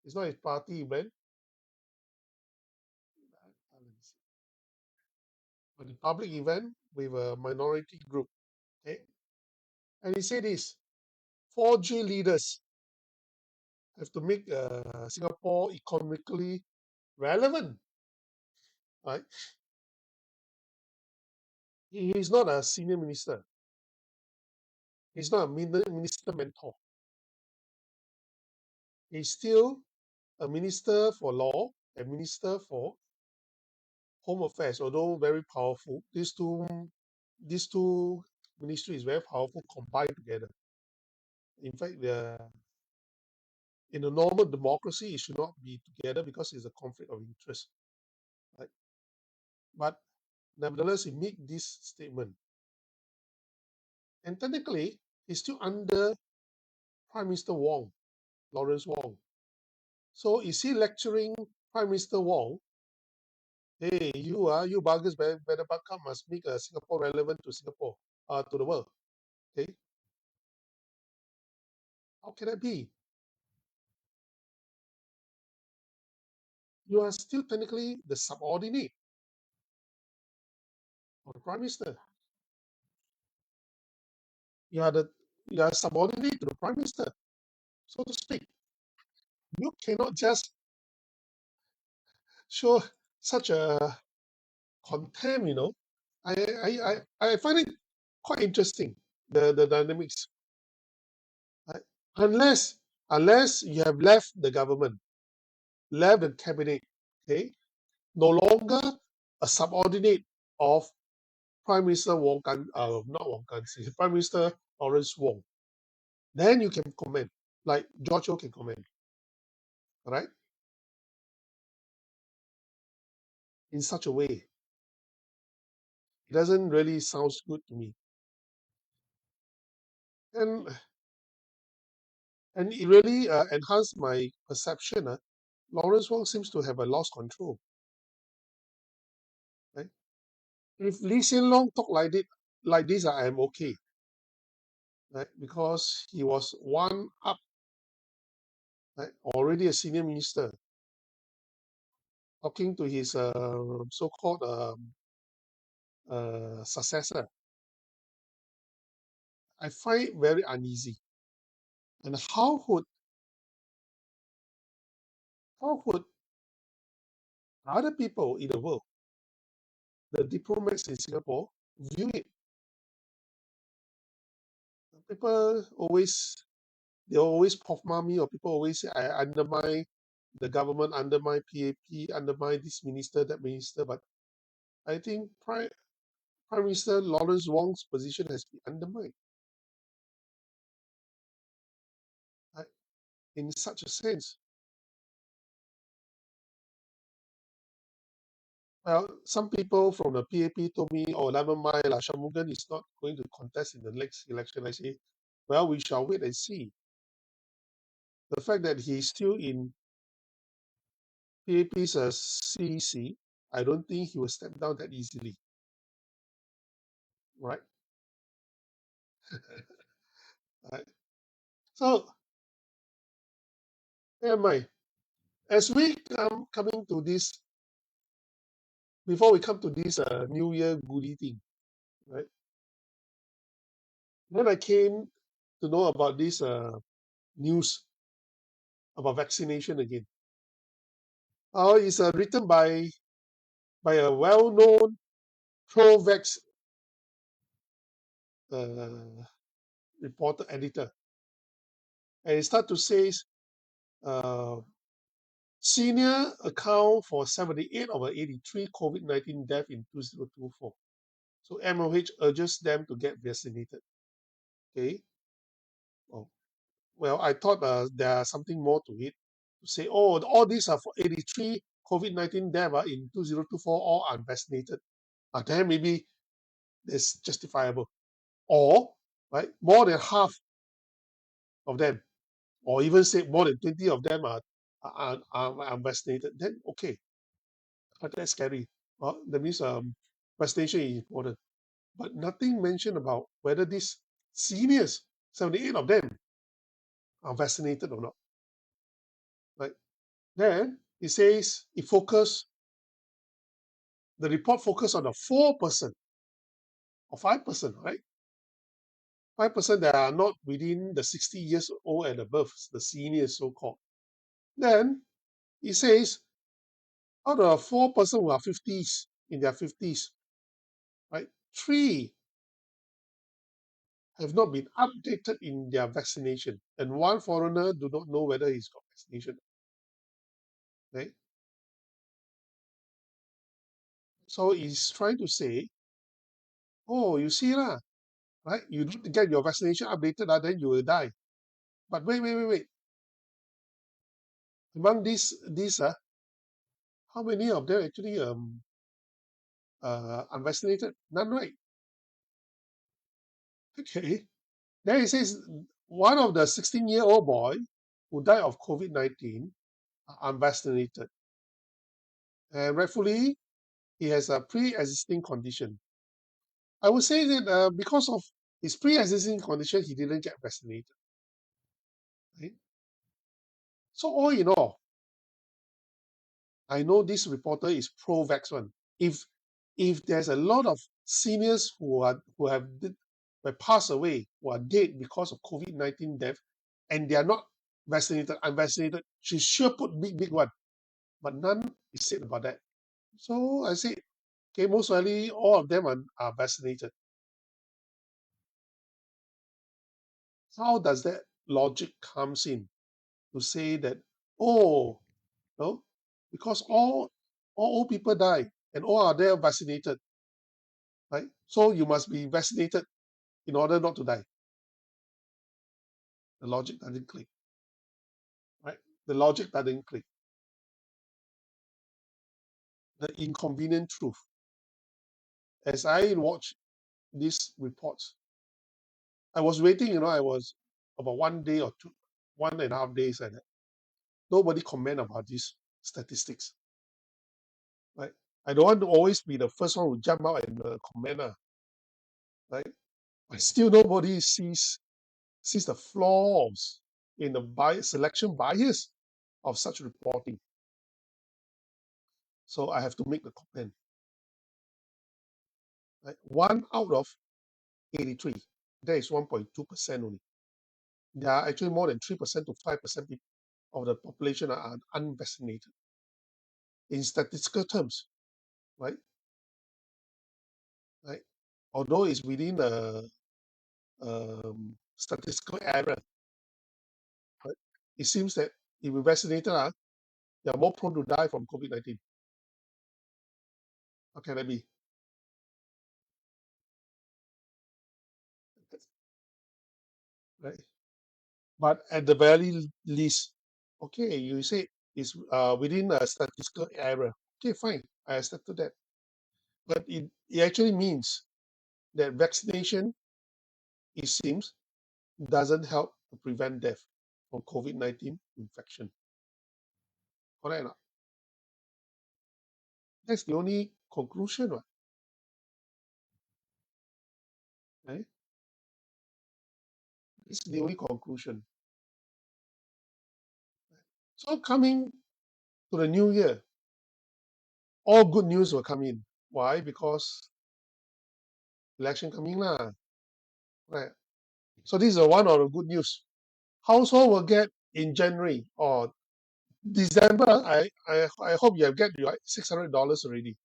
It's not a party event. Let me see. But a public event with a minority group. Okay. And he said this 4G leaders have to make Singapore economically relevant. Right? He is not a senior minister. He's not a minister mentor. He's still a minister for law and minister for home affairs, although very powerful. These two ministries very powerful combined together. In fact, in a normal democracy, it should not be together because it's a conflict of interest. Right? But nevertheless, he made this statement. And technically, he's still under Prime Minister Wong, Lawrence Wong. So is he lecturing Prime Minister Wong? Hey, you buggers better back up, must make Singapore relevant to Singapore, to the world. Okay, how can that be? You are still technically the subordinate of the Prime Minister. You are subordinate to the Prime Minister, so to speak. You cannot just show such a contempt. I find it quite interesting the dynamics. Right? Unless you have left the government, left the cabinet, okay, no longer a subordinate of Prime Minister not Wong Kan Si, Prime Minister Lawrence Wong, then you can comment, like George O can comment, right? In such a way, it doesn't really sound good to me, and it really enhanced my perception. Lawrence Wong seems to have lost control, right? If Lee Hsien Loong talk like this, I am okay, right? Because he was one up, right? Already a senior minister, talking to his so-called successor. I find it very uneasy. And how would other people in the world, the diplomats in Singapore, view it? People always pofma me, or people always say I undermine the government, undermine PAP, undermine this minister, that minister. But I think Prime Minister Lawrence Wong's position has been undermined, right, in such a sense. Well, some people from the PAP told me, oh, never mind, Shanmugam is not going to contest in the next election. I say, well, we shall wait and see. The fact that he's still in PAP's CEC, I don't think he will step down that easily, right? Right. So, never mind. As we coming to this, before we come to this New Year goodie thing, right? Then I came to know about this news about vaccination again. It's written by a well-known pro-vax reporter editor, and it start to say senior account for 78 over 83 COVID-19 death in 2024. So MOH urges them to get vaccinated. Okay. Oh, well, I thought there's something more to it. To say, oh, all these are for 83 COVID-19 death in 2024, all unvaccinated. Then maybe it's justifiable. Or, right, more than half of them, or even say more than 20 of them are unvaccinated, then okay. But that's scary. Well, that means vaccination is important. But nothing mentioned about whether these seniors, 78 of them, are vaccinated or not. Right? Then it says the report focused on the 4% or 5%, right? 5% that are not within the 60 years old and above, the seniors so-called. Then it says out of 4% who are 50s, in their 50s, right? 3 have not been updated in their vaccination, and 1 foreigner do not know whether he's got vaccination, right? So he's trying to say, oh, you see lah, right? You don't get your vaccination updated, then you will die. But wait. Among these, how many of them actually unvaccinated? None, right? Okay. Then it says one of the 16-year-old boy who died of COVID-19 unvaccinated, and rightfully he has a pre-existing condition. I would say that because of his pre-existing condition, he didn't get vaccinated. Right? So all in all, I know this reporter is pro-vax one. If there's a lot of seniors who have passed away, who are dead because of COVID-19 death, and they are not vaccinated, unvaccinated, she sure put big one. But none is said about that. So I said, okay, most likely all of them are vaccinated. How does that logic comes in to say that, oh, no, because all old people die and all are there vaccinated, right? So you must be vaccinated in order not to die. The logic doesn't click, right? The logic doesn't click. The inconvenient truth. As I watch these reports, I was waiting, I was about 1 day or 1.5 days, and nobody comment about these statistics, right? I don't want to always be the first one who jump out and comment, right? But still nobody sees the flaws in the selection bias of such reporting. So I have to make the comment. Right? 1 out of 83, that is 1.2% only. There are actually more than 3% to 5% of the population are unvaccinated. In statistical terms, right? Right? Although it's within a statistical error, right? It seems that if you're vaccinated, they are more prone to die from COVID-19. How can that be? Right? But at the very least, okay, you say it's within a statistical error. Okay, fine, I accept to that. But it actually means that vaccination, it seems, doesn't help to prevent death from COVID-19 infection. Correct or not? That's the only conclusion, right? It's the only conclusion. So coming to the new year, all good news will come in. Why? Because election coming lah, right? So this is one of the good news. Household will get in January or December. I hope you have get your $600 already.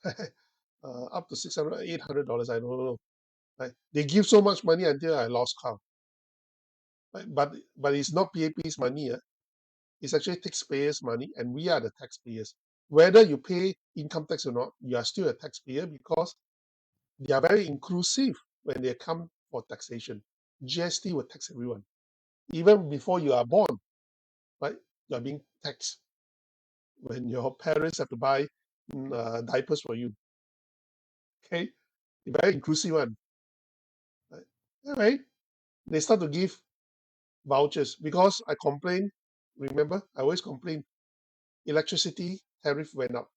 Up to $600, $800. I don't know. Right? They give so much money until I lost count. Right? But it's not PAP's money. It's actually taxpayers' money, and we are the taxpayers. Whether you pay income tax or not, you are still a taxpayer because they are very inclusive when they come for taxation. GST will tax everyone. Even before you are born, right? You are being taxed when your parents have to buy diapers for you. Okay? They're very inclusive one. Right? Anyway, they start to give vouchers because I complain. Remember, I always complain. Electricity tariff went up.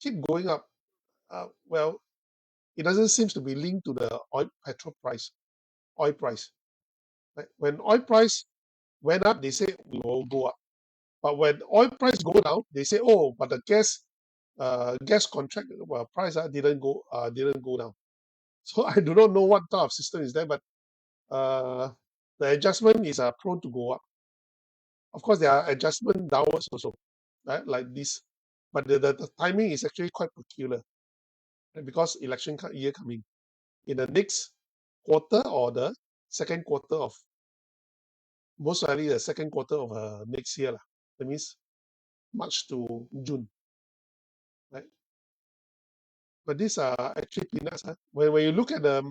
Keep going up. Well, it doesn't seem to be linked to the oil price. Right? When oil price went up, they say we will go up. But when oil price go down, they say, oh, but the gas contract price didn't go down. So I do not know what type of system is that, but uh, the adjustment is prone to go up. Of course, there are adjustment downwards also, right? Like this, but the timing is actually quite peculiar, right? Because election year coming in the next quarter or the second quarter of most likely the second quarter of next year lah. That means March to June, right? But these are actually peanuts. Huh? When you look at the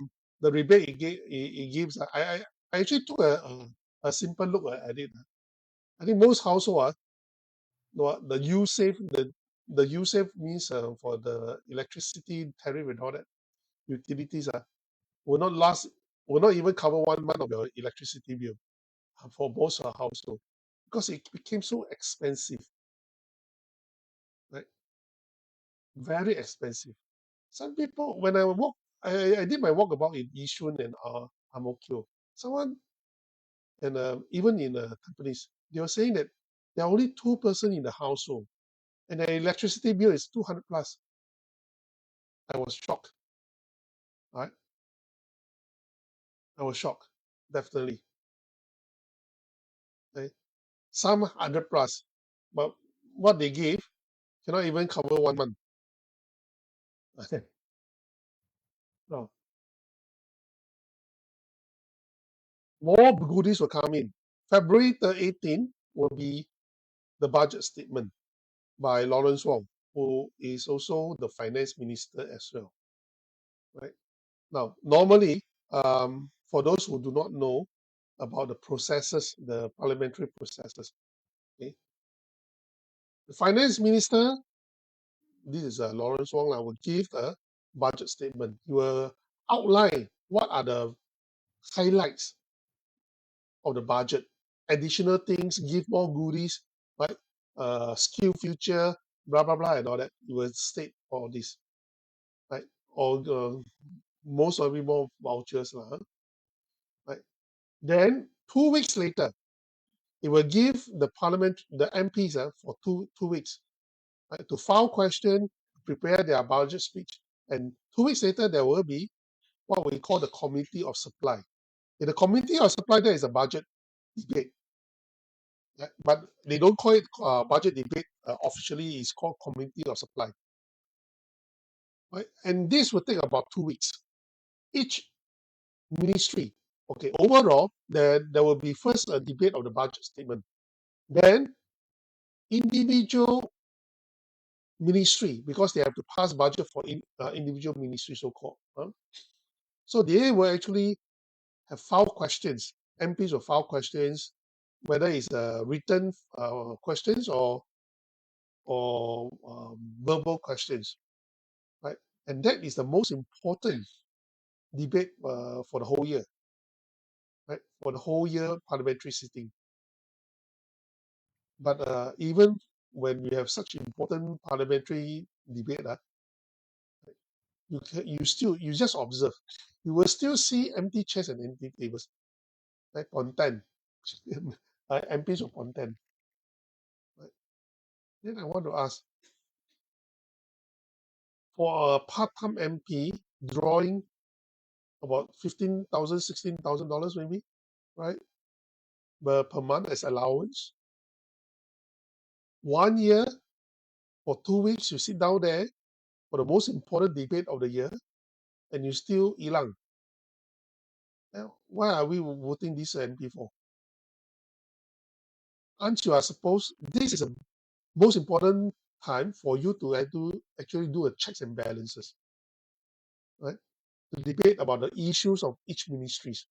rebate it gives, I actually took a simple look at it. I think most household the U-save means for the electricity tariff and all that utilities will not last will not even cover 1 month of your electricity bill for most household because it became so expensive, right? Very expensive. Some people when I did my walkabout in Yishun and Ang Mo Kio. Someone and even in companies, they were saying that there are only 2 person in the household and the electricity bill is 200 plus. I was shocked, right? I was shocked, definitely. Okay? Some 100 plus, but what they gave cannot even cover 1 month. No. More goodies will come in. February 18 will be the budget statement by Lawrence Wong, who is also the finance minister as well. Right now, normally, for those who do not know about the processes, the parliamentary processes, okay, the finance minister, this is Lawrence Wong, I will give a budget statement. He will outline what are the highlights of the budget, additional things, give more goodies, right? Skill future, blah blah blah, and all that. He will state all this, right? Or most of it more vouchers, right? Then 2 weeks later, it will give the parliament, the MPs for two weeks, right, to file question, prepare their budget speech, and 2 weeks later there will be what we call the committee of supply. In the committee of supply, there is a budget debate, right? But they don't call it budget debate officially. It's called committee of supply, right? And this will take about 2 weeks. Each ministry, okay, overall, there will be first a debate of the budget statement, then individual ministry, because they have to pass budget for individual ministry, so-called. So they will actually have file questions. MPs will file questions, whether it's written questions or verbal questions, right? And that is the most important debate for the whole year, right? For the whole year parliamentary sitting. But even when we have such important parliamentary debate, you just observe. You will still see empty chairs and empty tables, right? Content. MPs of content. Right? Then I want to ask, for a part-time MP drawing about $15,000, $16,000 maybe, right? Per month as allowance. 1 year or 2 weeks, you sit down there for the most important debate of the year, and you still ilang. Now, why are we voting this MP for? Aren't you are supposed, this is a most important time for you to actually do a checks and balances, right? To debate about the issues of each ministries,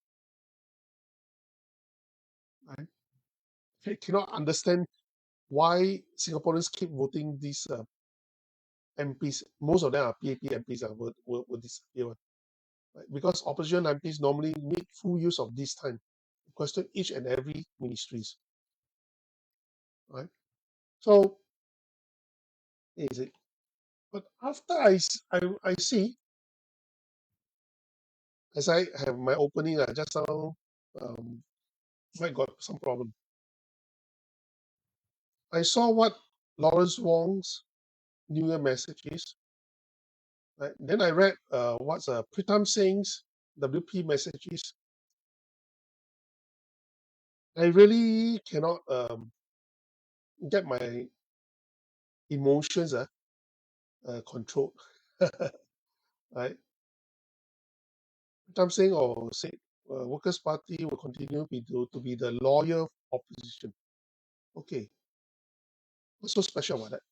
right? I cannot understand why Singaporeans keep voting these MPs. Most of them are PAP MPs will disappear, right? Because opposition MPs normally make full use of this time to question each and every ministries, right? So is it? But after I see, as I have my opening just now, I got some problem. I saw what Lawrence Wong's New Year message is. Right? Then I read what's Pritam Singh's WP message is. I really cannot get my emotions controlled. Right? Pritam Singh or said Workers' Party will continue to be the loyal opposition. Okay, what's so special about that?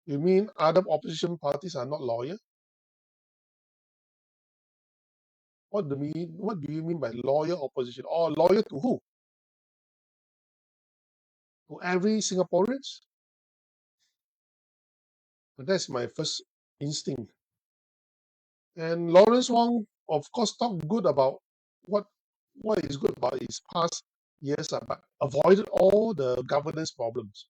You mean other opposition parties are not loyal? What do you mean by loyal opposition? Or loyal to who? To every Singaporeans? But that's my first instinct. And Lawrence Wong, of course, talked good about what what is good about his past years, but avoided all the governance problems.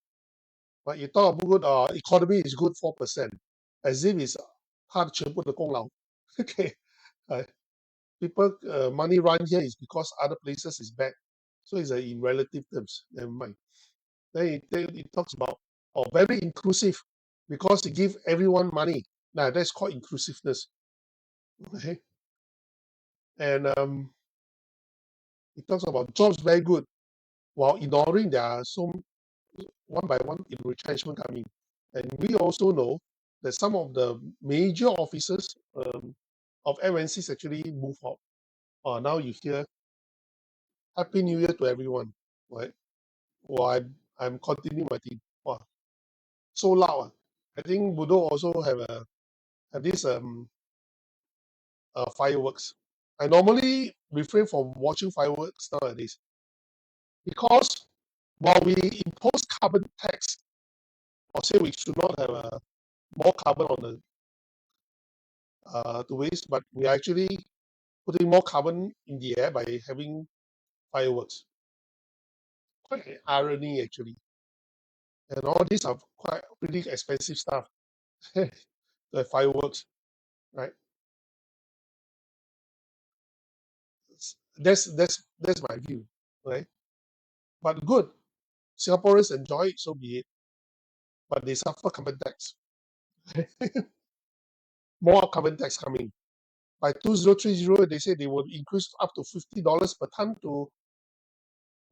But you talk about good, economy is good 4%, as if it's 他全部的功劳. Okay, uh, people money run here is because other places is bad, so it's in relative terms. Never mind. Then it talks about very inclusive because it give everyone money. Now that's called inclusiveness. Okay, and it talks about jobs very good while ignoring there are so one by one in retrenchment coming. And we also know that some of the major officers of MNCs actually move out. Now you hear Happy New Year to everyone, right? Well, I'm continuing my team. Wow, so loud. I think Budo also have this fireworks. I normally refrain from watching fireworks nowadays because while we impose carbon tax or say we should not have more carbon on the to waste, but we are actually putting more carbon in the air by having fireworks. Quite an irony actually. And all these are quite pretty expensive stuff. The fireworks, right? That's my view, right? But good, Singaporeans enjoy it, so be it. But they suffer carbon tax. More carbon tax coming. By 2030, they say they will increase up to $50 per ton to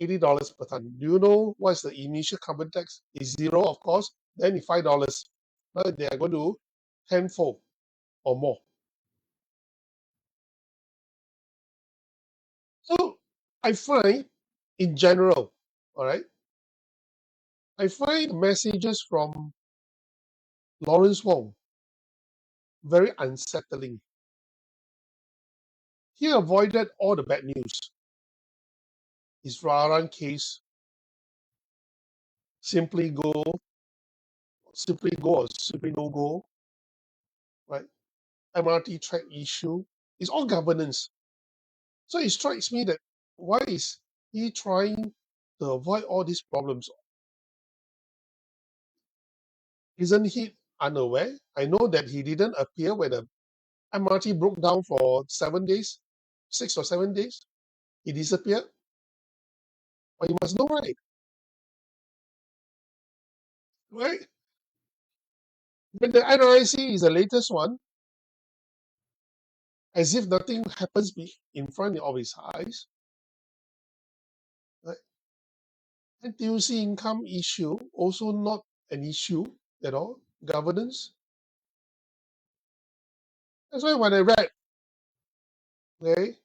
$80 per ton. Do you know what is the initial carbon tax? Is zero, of course. Then it's $5. Now they are going to tenfold or more. So I find, in general, all right, I find messages from Lawrence Wong very unsettling. He avoided all the bad news. His Rarang case, simply go, or simply no go, right? MRT track issue. It's all governance. So it strikes me that why is he trying to avoid all these problems? Isn't he unaware? I know that he didn't appear when the MRT broke down for 7 days, 6 or 7 days. He disappeared. But you must know, right? Right? When the NRIC is the latest one, as if nothing happens in front of his eyes. Right? NTUC income issue also not an issue at all. Governance. That's why when I read, okay,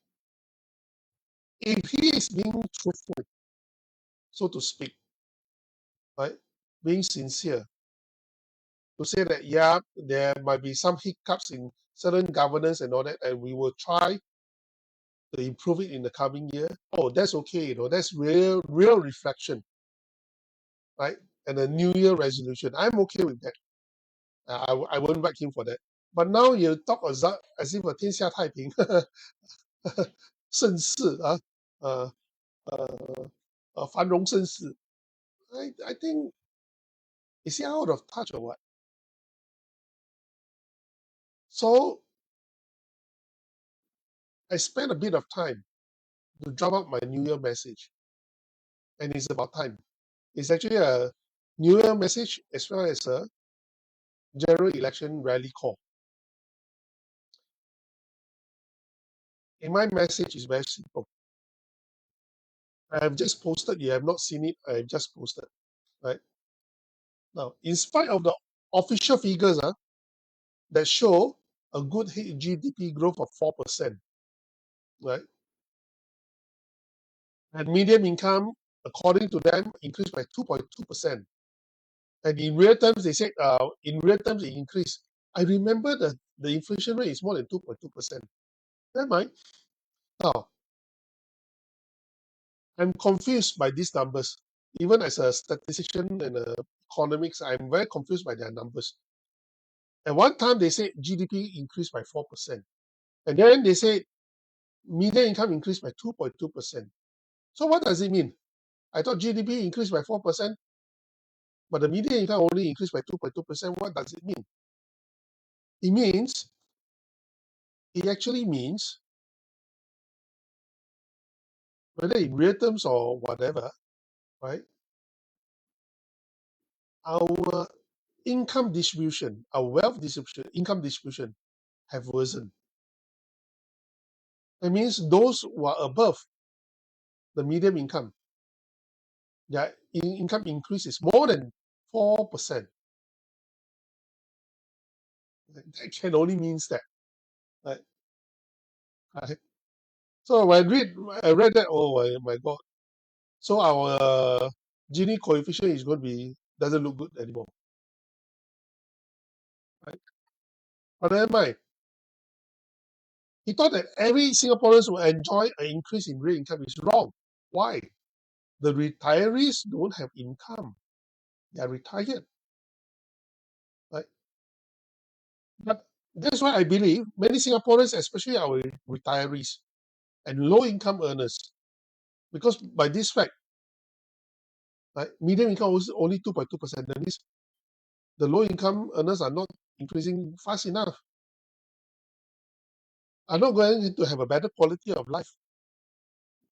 if he is being truthful, so to speak, right, being sincere, to say that, yeah, there might be some hiccups in certain governance and all that, and we will try to improve it in the coming year. Oh, that's okay, that's real reflection, right? And a New Year resolution. I'm okay with that. I won't back him for that. But now you talk as if a 天下太平, 盛世, 繁荣盛世. I think, is he out of touch or what? So I spent a bit of time to drum up my New Year message. And it's about time. It's actually a New Year message as well as a general election rally call. In my message is very simple. I have just posted. You have not seen it. I have just posted. Right now, in spite of the official figures that show a good GDP growth of 4%, right, and median income, according to them, increased by 2.2%. And in real terms, they said in real terms it increased. I remember the inflation rate is more than 2.2%. Never mind. Now, I'm confused by these numbers. Even as a statistician and economics, I'm very confused by their numbers. At one time, they said GDP increased by 4%. And then they said median income increased by 2.2%. So what does it mean? I thought GDP increased by 4%, but the median income only increased by 2.2%. What does it mean? It actually means, whether in real terms or whatever, right, our income distribution, our wealth distribution, income distribution have worsened. That means those who are above the median income, their income increase is more than 4%. That can only means that. Right? Right? So when I read that, oh my God. So our Gini coefficient is going to be, doesn't look good anymore. Right? But never mind. He thought that every Singaporeans will enjoy an increase in real income. Is wrong. Why? The retirees don't have income. They are retired. Right? But that's why I believe many Singaporeans, especially our retirees and low-income earners, because by this fact, right, median income was only 2.2%. That means the low-income earners are not increasing fast enough, are not going to have a better quality of life,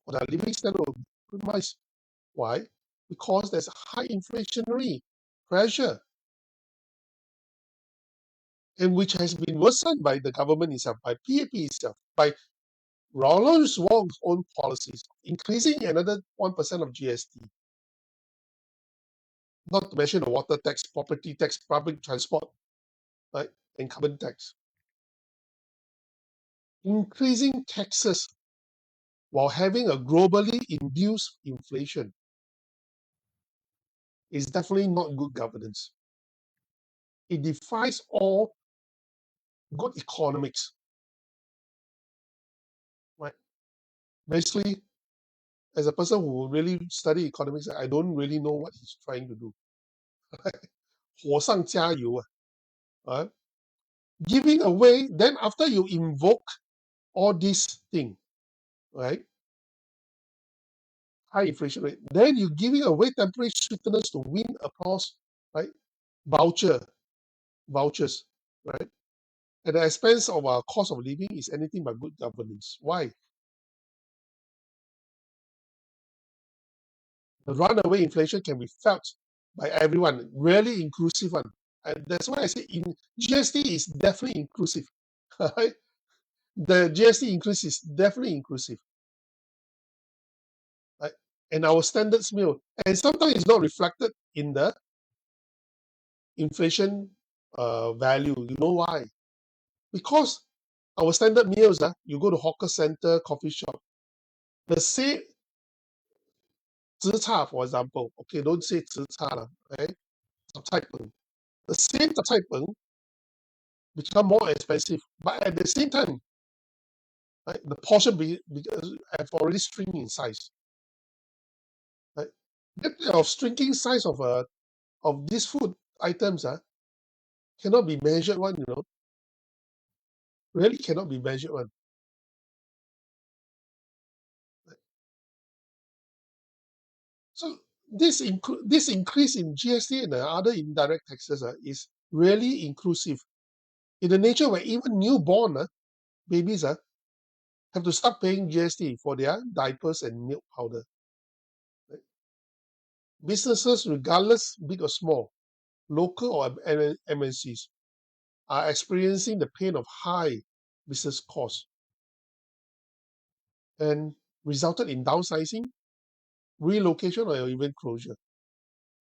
or their living standard will be compromised. Why? Because there's a high inflationary pressure, and which has been worsened by the government itself, by PAP itself, by Lawrence Wong's own policies, increasing another 1% of GST, not to mention the water tax, property tax, public transport, right, and carbon tax. Increasing taxes while having a globally induced inflation is definitely not good governance. It defies all good economics. Right? Basically, as a person who really study economics, I don't really know what he's trying to do. 火上加油 giving away, then after you invoke all these things, right? High inflation rate, then you're giving away temporary sweeteners to win applause, right? Vouchers, right? At the expense of our cost of living is anything but good governance. Why? The runaway inflation can be felt by everyone, really inclusive one. And that's why I say GST is definitely inclusive. Right? The GST increase is definitely inclusive. Right? And our standards meal, and sometimes it's not reflected in the inflation value. You know why? Because our standard meals, you go to hawker center, coffee shop, the same zi cha, for example, okay, don't say zi cha, right? The same zap cai peng become more expensive, but at the same time, right, the portion have already shrink in size. Right? That of shrinking size of these food items cannot be measured one, really cannot be measured one. So this increase in GST and the other indirect taxes is really inclusive in the nature where even newborn babies have to start paying GST for their diapers and milk powder. Right? Businesses, regardless big or small, local or MNCs, are experiencing the pain of high business costs and resulted in downsizing, relocation, or even closure.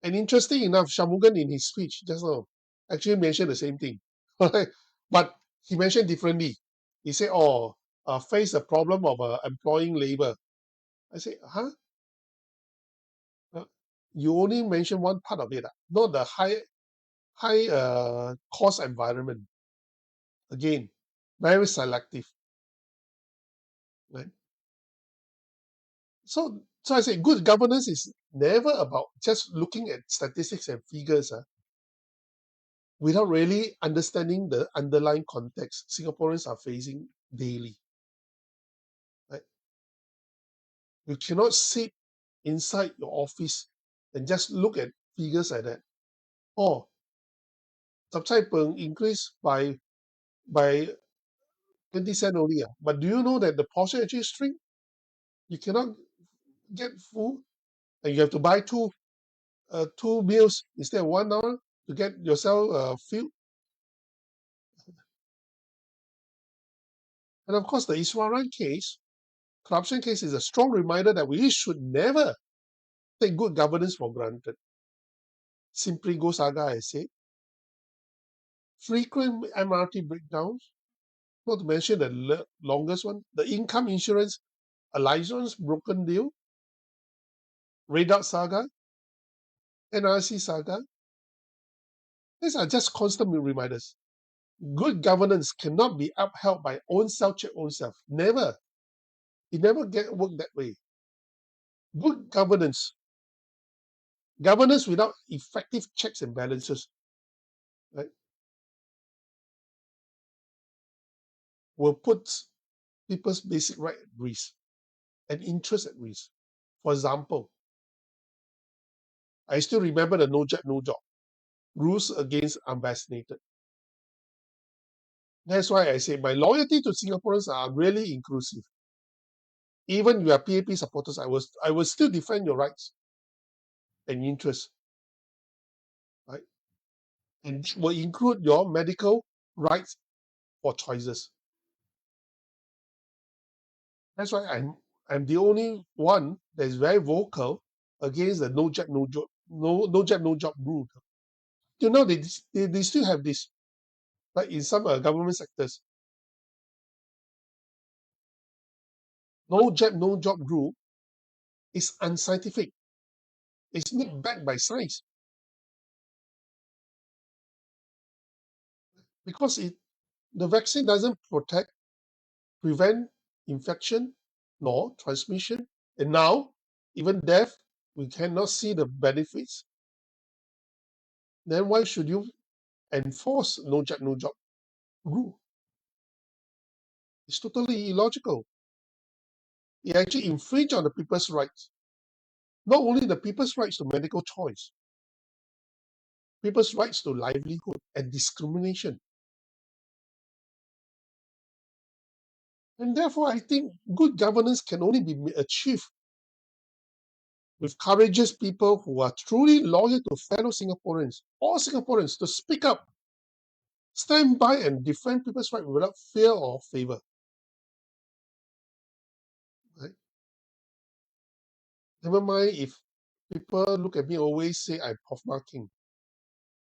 And interesting enough, Shamugan in his speech just now actually mentioned the same thing. But he mentioned differently. He said, oh, face the problem of employing labor. I said, huh? Uh, You only mentioned one part of it, not the high cost environment. Again, very selective. Right? So I say good governance is never about just looking at statistics and figures without really understanding the underlying context Singaporeans are facing daily. Right? You cannot sit inside your office and just look at figures like that. Oh, subside peng increased by 20 cents only. But do you know that the portion actually shrink? You cannot get full and you have to buy two meals instead of 1 hour to get yourself filled. And of course, the Iswaran case, corruption case, is a strong reminder that we should never take good governance for granted. Simply go saga, I say. Frequent MRT breakdowns, not to mention the longest one, the income insurance, a license broken deal, radar saga, NRC saga. These are just constant reminders. Good governance cannot be upheld by own self check own self. Never. It never get work that way. Good governance without effective checks and balances, right, will put people's basic right at risk and interest at risk. For example, I still remember the no jab, no job rules against unvaccinated. That's why I say my loyalty to Singaporeans are really inclusive. Even you are PAP supporters, I will still defend your rights and interests, right? And this will include your medical rights for choices. That's why I'm the only one that is very vocal against the no jab, no job rule. You know, they still have this, like in some government sectors. No jab, no job rule is unscientific. It's not backed by science because the vaccine doesn't prevent infection nor transmission, and now even death. We cannot see the benefits. Then why should you enforce no jab, no job rule? It's totally illogical. It actually infringes on the people's rights. Not only the people's rights to medical choice, people's rights to livelihood and discrimination. And therefore, I think good governance can only be achieved with courageous people who are truly loyal to fellow Singaporeans, all Singaporeans, to speak up, stand by and defend people's rights without fear or favor. Right? Never mind if people look at me always say I'm Hoffman King.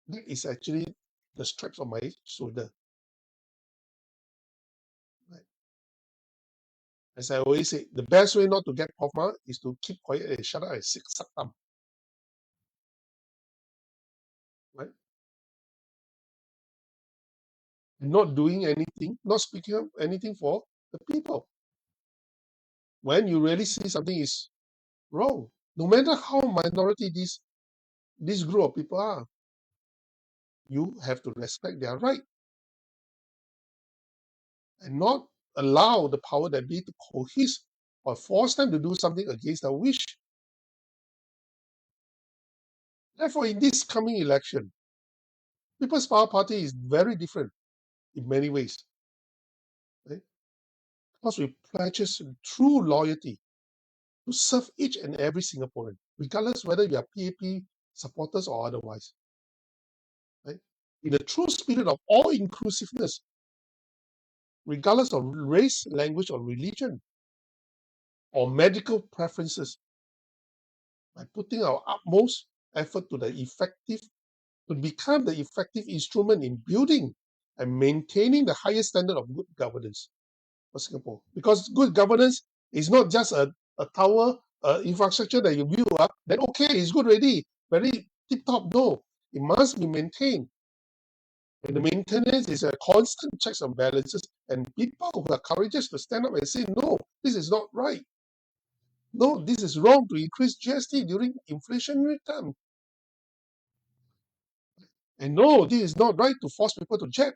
That is actually the stripes on my shoulder. Right? As I always say, the best way not to get Hoffman is to keep quiet and shut up and suck thumb. Right? Not doing anything, not speaking up anything for the people. When you really see something is wrong, no matter how minority this group of people are, you have to respect their right and not allow the power that be to coerce or force them to do something against their wish. Therefore, in this coming election, People's Power Party is very different in many ways, right? Because we pledges true loyalty to serve each and every Singaporean. regardless whether you are PAP supporters or otherwise. Right? In the true spirit of all inclusiveness, regardless of race, language, or religion, or medical preferences, by putting our utmost effort to become the effective instrument in building and maintaining the highest standard of good governance for Singapore. Because good governance is not just a tower infrastructure that you build up, then okay, it's good already, very tip top. No, it must be maintained. And the maintenance is a constant checks and balances, and people who are courageous to stand up and say, no, this is not right. No, this is wrong to increase GST during inflationary time. And no, this is not right to force people to jab.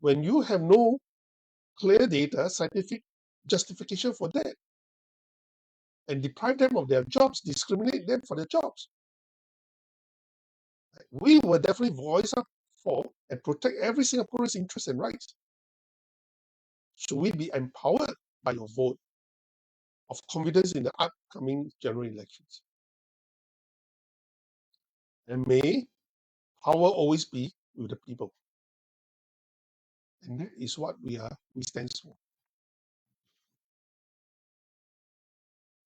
When you have no clear data, scientific justification for that, and deprive them of their jobs, discriminate them for their jobs. We will definitely voice up for and protect every Singaporean's interests and rights. Should we be empowered by your vote of confidence in the upcoming general elections? And may power always be with the people. And that is what we stand for.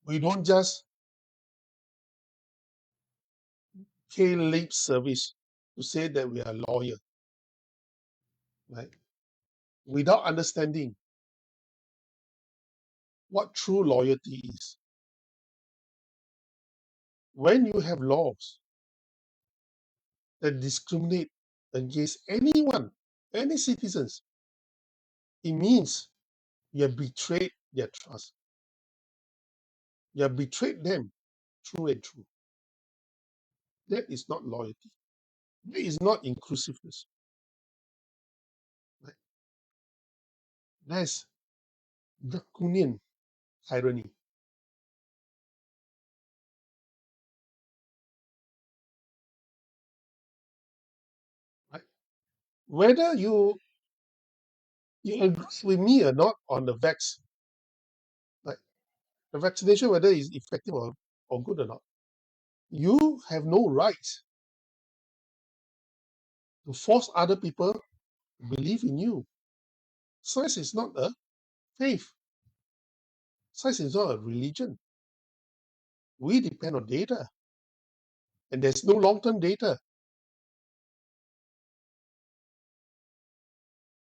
We don't just pay lip service to say that we are loyal, right? Without understanding what true loyalty is. When you have laws that discriminate against anyone, any citizens, it means you have betrayed their trust. You have betrayed them through and through. That is not loyalty. That is not inclusiveness. Right? That's draconian tyranny. Right? Whether you agree with me or not on the right? The vaccination, whether it's effective or good or not, you have no right to force other people to believe in you. Science is not a faith. Science is not a religion. We depend on data, and there's no long-term data.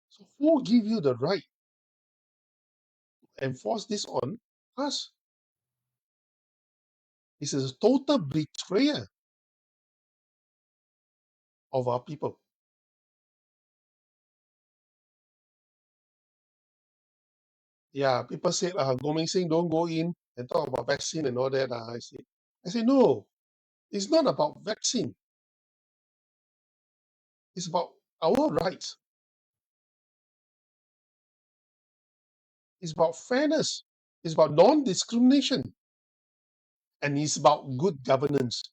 So who give you the right to enforce this on us? This is a total betrayal of our people. Yeah, people say, Goh Meng Sing, don't go in and talk about vaccine and all that. I say, no, it's not about vaccine. It's about our rights. It's about fairness. It's about non-discrimination. And it's about good governance.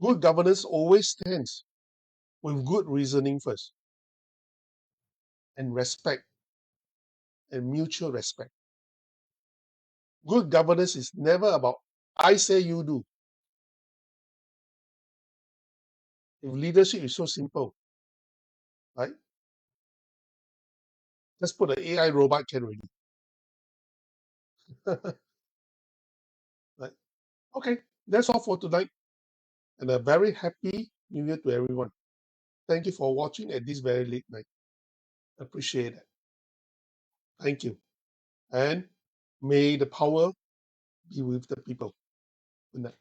Good governance always stands with good reasoning first, and respect, and mutual respect. Good governance is never about I say you do. If leadership is so simple, right? Just put an AI robot can already. Right? Okay, that's all for tonight. And a very happy New Year to everyone. Thank you for watching at this very late night. Appreciate it. Thank you. And may the power be with the people. Good night.